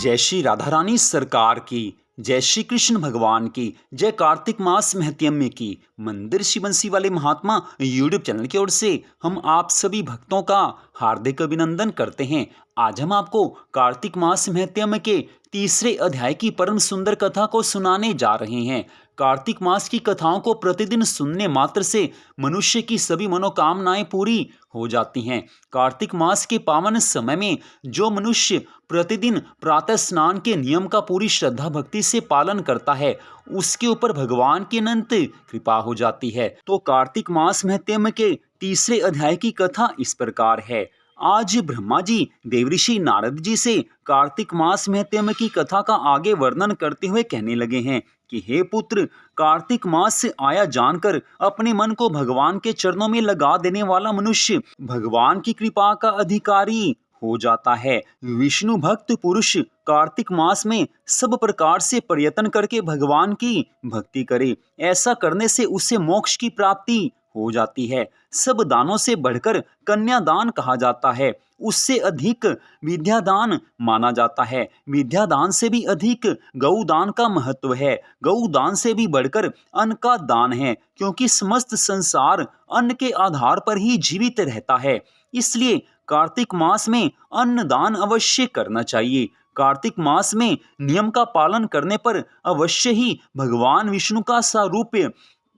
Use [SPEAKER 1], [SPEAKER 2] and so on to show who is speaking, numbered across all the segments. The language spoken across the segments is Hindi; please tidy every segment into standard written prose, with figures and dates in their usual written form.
[SPEAKER 1] जय श्री राधा रानी सरकार की, जय श्री कृष्ण भगवान की, जय कार्तिक मास महत्म्य की। मंदिर शिव बंसी वाले महात्मा यूट्यूब चैनल की ओर से हम आप सभी भक्तों का हार्दिक अभिनंदन करते हैं। आज हम आपको कार्तिक मास महत्म्य के तीसरे अध्याय की परम सुंदर कथा को सुनाने जा रहे हैं। कार्तिक मास की कथाओं को प्रतिदिन सुनने मात्र से मनुष्य की सभी मनोकामनाएं पूरी हो जाती हैं। कार्तिक मास के पावन समय में जो मनुष्य प्रतिदिन प्रातः स्नान के नियम का पूरी श्रद्धा भक्ति से पालन करता है, उसके ऊपर भगवान की अनंत कृपा हो जाती है। तो कार्तिक मास महत्म्य के तीसरे अध्याय की कथा इस प्रकार है। आज ब्रह्मा जी देवऋषि नारद जी से कार्तिक मास महत्म्य की कथा का आगे वर्णन करते हुए कहने लगे हैं कि हे पुत्र, कार्तिक मास से आया जानकर अपने मन को भगवान के चरणों में लगा देने वाला मनुष्य भगवान की कृपा का अधिकारी हो जाता है। विष्णु भक्त पुरुष कार्तिक मास में सब प्रकार से प्रयत्न करके भगवान की भक्ति करे। ऐसा करने से उसे मोक्ष की प्राप्ति हो जाती है। सब दानों से बढ़कर कन्यादान कहा जाता है। उससे अधिक विद्यादान माना जाता है। विद्यादान से भी अधिक गौदान का महत्व है। गौदान से भी बढ़कर अन्न का दान है, क्योंकि समस्त संसार अन्न के आधार पर ही जीवित रहता है। इसलिए कार्तिक मास में अन्नदान अवश्य करना चाहिए। कार्तिक मास में नियम का पालन करने पर अवश्य ही भगवान विष्णु का सारूप्य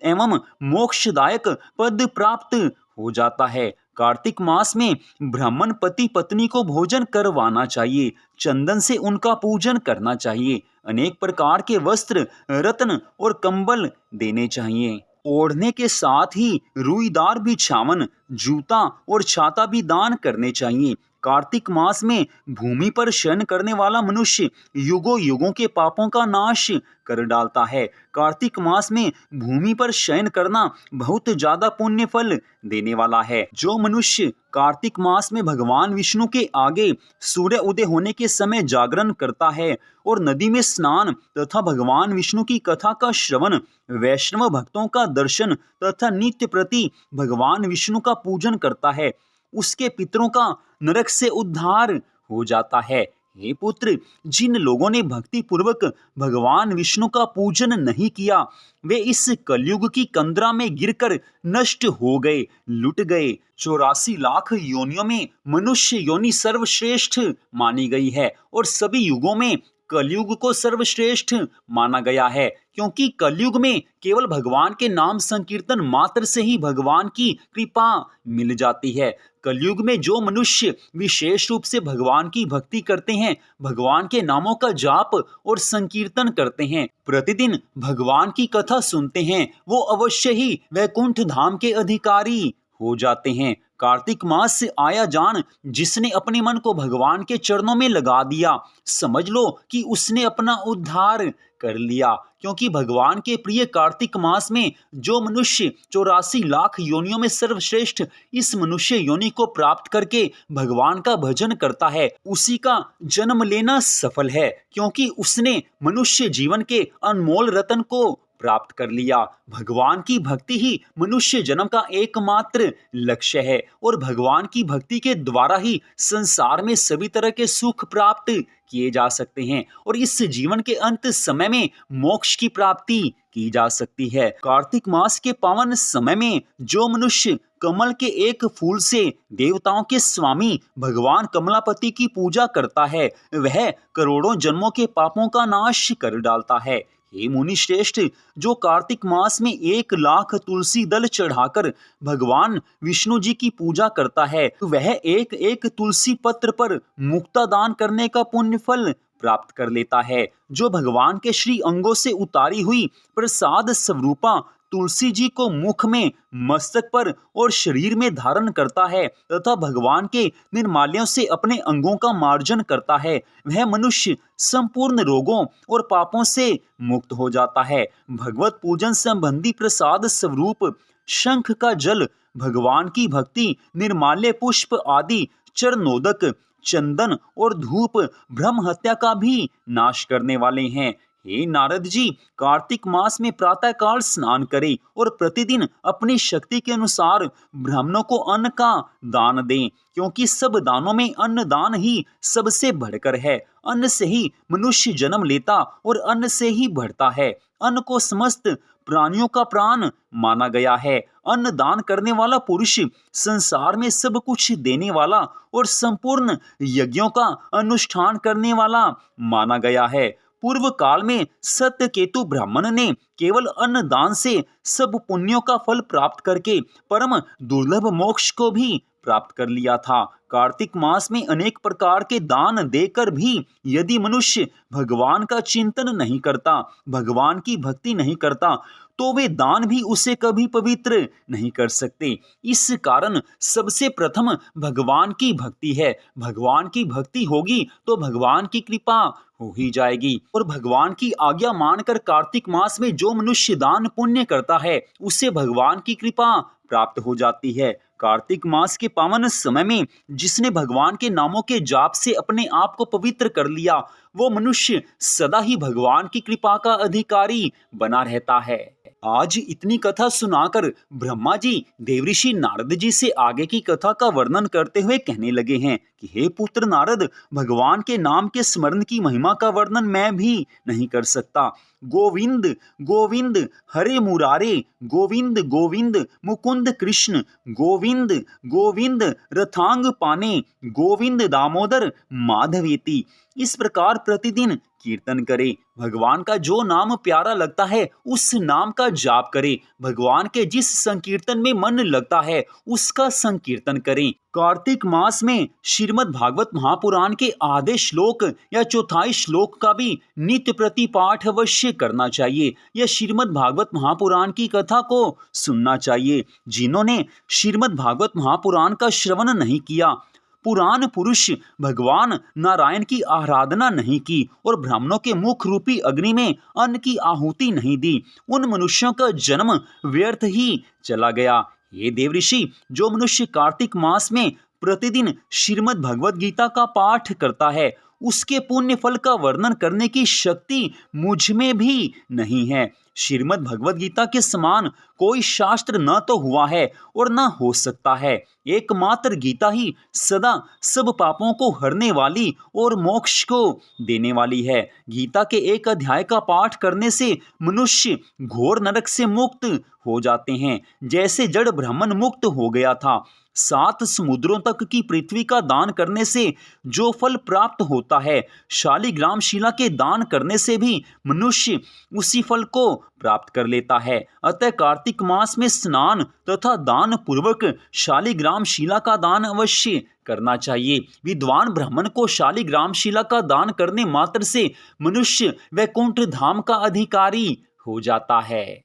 [SPEAKER 1] एवं मोक्षदायक पद प्राप्त हो जाता है। कार्तिक मास में ब्राह्मण पति पत्नी को भोजन करवाना चाहिए। चंदन से उनका पूजन करना चाहिए। अनेक प्रकार के वस्त्र, रत्न और कंबल देने चाहिए। ओढ़ने के साथ ही रुईदार बिछावन, जूता और छाता भी दान करने चाहिए। कार्तिक मास में भूमि पर शयन करने वाला मनुष्य युगों युगों के पापों का नाश कर डालता है। कार्तिक मास में भूमि पर शयन करना बहुत ज्यादा पुण्य फल देने वाला है। जो मनुष्य कार्तिक मास में भगवान विष्णु के आगे सूर्य उदय होने के समय जागरण करता है और नदी में स्नान तथा भगवान विष्णु की कथा का श्रवण, वैष्णव भक्तों का दर्शन तथा नित्य प्रति भगवान विष्णु का पूजन करता है, उसके पितरों का नरक से उद्धार हो जाता है। हे पुत्र, जिन लोगों ने भक्ति पूर्वक भगवान विष्णु का पूजन नहीं किया, वे इस कलयुग की कंदरा में गिरकर नष्ट हो गए, लुट गए। 84 लाख योनियों में मनुष्य योनि सर्वश्रेष्ठ मानी गई है और सभी युगों में कलयुग को सर्वश्रेष्ठ माना गया है, क्योंकि कलयुग में केवल भगवान के नाम संकीर्तन मात्र से ही भगवान की कृपा मिल जाती है। कलयुग में जो मनुष्य विशेष रूप से भगवान की भक्ति करते हैं, भगवान के नामों का जाप और संकीर्तन करते हैं, प्रतिदिन भगवान की कथा सुनते हैं, वो अवश्य ही वैकुंठ धाम के अधिकारी हो जाते हैं। कार्तिक मास से आया जान जिसने अपने मन को भगवान के चरणों में लगा दिया, समझ लो कि उसने अपना उद्धार कर लिया। क्योंकि भगवान के प्रिय कार्तिक मास में जो मनुष्य 84 लाख योनियों में सर्वश्रेष्ठ इस मनुष्य योनि को प्राप्त करके भगवान का भजन करता है, उसी का जन्म लेना सफल है, क्योंकि उसने मनुष्य जीवन के अनमोल रत्न को प्राप्त कर लिया। भगवान की भक्ति ही मनुष्य जन्म का एकमात्र लक्ष्य है और भगवान की भक्ति के द्वारा ही संसार में सभी तरह के सुख प्राप्त किए जा सकते हैं और इस जीवन के अंत समय में मोक्ष की प्राप्ति की जा सकती है। कार्तिक मास के पावन समय में जो मनुष्य कमल के एक फूल से देवताओं के स्वामी भगवान कमलापति की पूजा करता है, वह करोड़ों जन्मों के पापों का नाश कर डालता है। हे मुनि श्रेष्ठ, जो कार्तिक मास में 1 लाख तुलसी दल चढ़ाकर भगवान विष्णु जी की पूजा करता है, वह एक एक तुलसी पत्र पर मुक्ता दान करने का पुण्य फल प्राप्त कर लेता है। जो भगवान के श्री अंगों से उतारी हुई प्रसाद स्वरूपा तुलसी जी को मुख में, मस्तक पर और शरीर में धारण करता है तथा भगवान के निर्माल्यों से अपने अंगों का मार्जन करता है, वह मनुष्य संपूर्ण रोगों और पापों से मुक्त हो जाता है। भगवत पूजन संबंधी प्रसाद स्वरूप शंख का जल, भगवान की भक्ति, निर्माल्य पुष्प आदि, चरणोदक, चंदन और धूप ब्रह्म हत्या का भी नाश करने वाले हैं। हे नारद जी, कार्तिक मास में प्रातःकाल स्नान करें और प्रतिदिन अपनी शक्ति के अनुसार ब्राह्मणों को अन्न का दान दें, क्योंकि सब दानों में अन्न दान ही सबसे बढ़कर है। अन्न से ही मनुष्य जन्म लेता और अन्न से ही बढ़ता है। अन्न को समस्त प्राणियों का प्राण माना गया है। अन्न दान करने वाला पुरुष संसार में सब कुछ देने वाला और संपूर्ण यज्ञों का अनुष्ठान करने वाला माना गया है। पूर्व काल में सत्यकेतु ब्राह्मण ने केवल अन्न दान से सब पुण्यों का फल प्राप्त करके परम दुर्लभ मोक्ष को भी प्राप्त कर लिया था। कार्तिक मास में अनेक प्रकार के दान देकर भी यदि मनुष्य भगवान का चिंतन नहीं करता, भगवान की भक्ति नहीं करता, तो वे दान भी उसे कभी पवित्र नहीं कर सकते। इस कारण सबसे प्रथम भगवान की भक्ति है। भगवान की भक्ति होगी तो भगवान की कृपा हो ही जाएगी। और भगवान की आज्ञा मानकर कार्तिक मास में जो मनुष्य दान पुण्य करता है, उसे भगवान की कृपा प्राप्त हो जाती है। कार्तिक मास के पावन समय में जिसने भगवान के नामों के जाप से अपने आप को पवित्र कर लिया, वो मनुष्य सदा ही भगवान की कृपा का अधिकारी बना रहता है। आज इतनी कथा सुनाकर ब्रह्मा जी देवऋषि नारद जी से आगे की कथा का वर्णन करते हुए कहने लगे हैं कि हे पुत्र नारद, भगवान के नाम के स्मरण की महिमा का वर्णन मैं भी नहीं कर सकता। गोविंद गोविंद हरे मुरारे, गोविंद गोविंद मुकुंद कृष्ण, गोविंद गोविंद रथांग पाने, गोविंद दामोदर माधवेति। इस प्रकार प्रतिदिन कीर्तन करे। भगवान का जो नाम प्यारा लगता है उस नाम का जाप करे। भगवान के जिस संकीर्तन में मन लगता है उसका संकीर्तन करें। कार्तिक मास में श्रीमद् भागवत महापुराण के आधे श्लोक या चौथाई श्लोक का भी नित्य प्रति पाठ अवश्य करना चाहिए। यह श्रीमद् भागवत महापुराण की कथा को सुनना चाहिए। जिन्होंने श्रीमद् भागवत महापुराण का श्रवण नहीं किया, पुराण पुरुष भगवान नारायण की आराधना नहीं की और ब्राह्मणों के मुख रूपी अग्नि में अन्न की आहुति नहीं दी, उन मनुष्यों का जन्म व्यर्थ ही चला गया। ये देवऋषि, जो मनुष्य कार्तिक मास में प्रतिदिन श्रीमद् भगवद गीता का पाठ करता है, उसके पुण्य फल का वर्णन करने की शक्ति मुझ में भी नहीं है। श्रीमद् भगवद गीता के समान कोई शास्त्र न तो हुआ है और न हो सकता है। एकमात्र गीता ही सदा सब पापों को हरने वाली और मोक्ष को देने वाली है। गीता के एक अध्याय का पाठ करने से मनुष्य घोर नरक से मुक्त हो जाते हैं, जैसे जड़ ब्राह्मण मुक्त हो गया था। 7 समुद्रों तक की पृथ्वी का दान करने से जो फल प्राप्त होता है, शालिग्राम शिला के दान करने से भी मनुष्य उसी फल को प्राप्त कर लेता है। अतः कार्तिक मास में स्नान तथा दान पूर्वक शालिग्राम शिला का दान अवश्य करना चाहिए। विद्वान ब्राह्मण को शालिग्राम शिला का दान करने मात्र से मनुष्य वैकुंठ धाम का अधिकारी हो जाता है।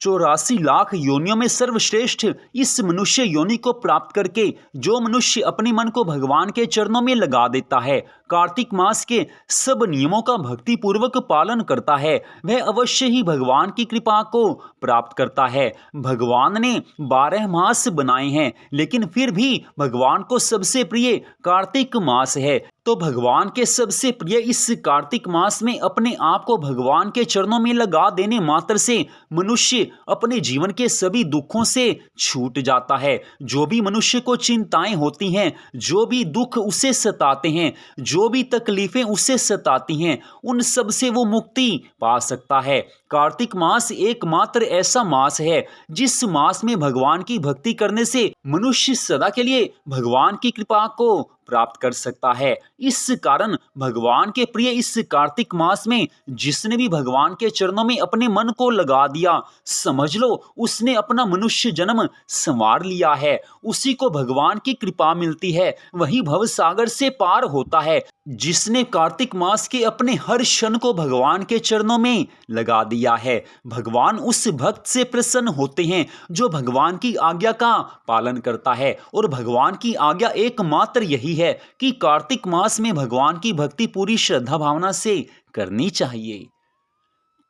[SPEAKER 1] 84 लाख योनियों में सर्वश्रेष्ठ इस मनुष्य योनि को प्राप्त करके जो मनुष्य अपने मन को भगवान के चरणों में लगा देता है, कार्तिक मास के सब नियमों का भक्ति पूर्वक पालन करता है, वह अवश्य ही भगवान की कृपा को प्राप्त करता है। भगवान ने 12 मास बनाए हैं, लेकिन फिर भी भगवान को सबसे प्रिय कार्तिक मास है। तो भगवान के सबसे प्रिय इस कार्तिक मास में अपने आप को भगवान के चरणों में लगा देने मात्र से मनुष्य अपने जीवन के सभी दुखों से छूट जाता है। जो भी मनुष्य को चिंताएं होती हैं, जो भी दुख उसे सताते हैं, जो भी तकलीफें उसे सताती हैं, उन सब से वो मुक्ति पा सकता है। कार्तिक मास एकमात्र ऐसा मास है जिस मास में भगवान की भक्ति करने से मनुष्य सदा के लिए भगवान की कृपा को प्राप्त कर सकता है। इस कारण भगवान के प्रिय इस कार्तिक मास में जिसने भी भगवान के चरणों में अपने मन को लगा दिया, समझ लो उसने अपना मनुष्य जन्म संवार लिया है। उसी को भगवान की कृपा मिलती है, वही भव सागर से पार होता है। जिसने कार्तिक मास के अपने हर क्षण को भगवान के चरणों में लगा दिया है, भगवान उस भक्त से प्रसन्न होते हैं जो भगवान की आज्ञा का पालन करता है। और भगवान की आज्ञा एकमात्र यही है कि कार्तिक मास में भगवान की भक्ति पूरी श्रद्धा भावना से करनी चाहिए।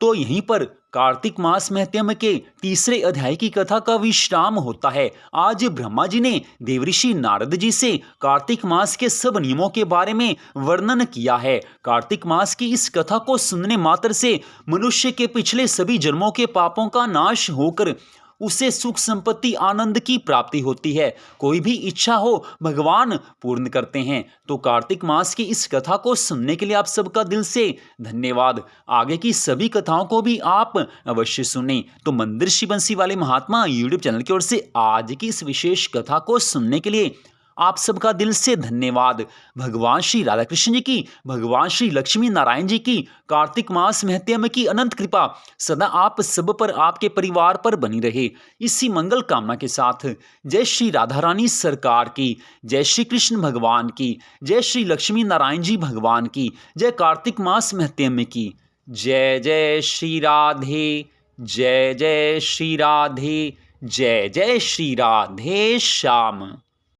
[SPEAKER 1] तो यहीं पर कार्तिक मास महत्म के तीसरे अध्याय की कथा का विश्राम होता है। आज ब्रह्मा जी ने देवऋषि नारद जी से कार्तिक मास के सब नियमों के बारे में वर्णन किया है। कार्तिक मास की इस कथा को सुनने मात्र से मनुष्य के पिछले सभी जन्मों के पापों का नाश होकर उसे सुख संपत्ति आनंद की प्राप्ति होती है। कोई भी इच्छा हो भगवान पूर्ण करते हैं। तो कार्तिक मास की इस कथा को सुनने के लिए आप सबका दिल से धन्यवाद। आगे की सभी कथाओं को भी आप अवश्य सुनें। तो मंदिर श्री बंसी वाले महात्मा यूट्यूब चैनल की ओर से आज की इस विशेष कथा को सुनने के लिए आप सबका दिल से धन्यवाद। भगवान श्री राधा कृष्ण जी की, भगवान श्री लक्ष्मी नारायण जी की कार्तिक मास महत्म की अनंत कृपा सदा आप सब पर, आपके परिवार पर बनी रहे। इसी मंगल कामना के साथ जय श्री राधा रानी सरकार की, जय श्री कृष्ण भगवान की, जय श्री लक्ष्मी नारायण जी भगवान की, जय कार्तिक मास महत्म की। जय जय श्री राधे, जय जय श्री राधे, जय जय श्री राधे श्याम।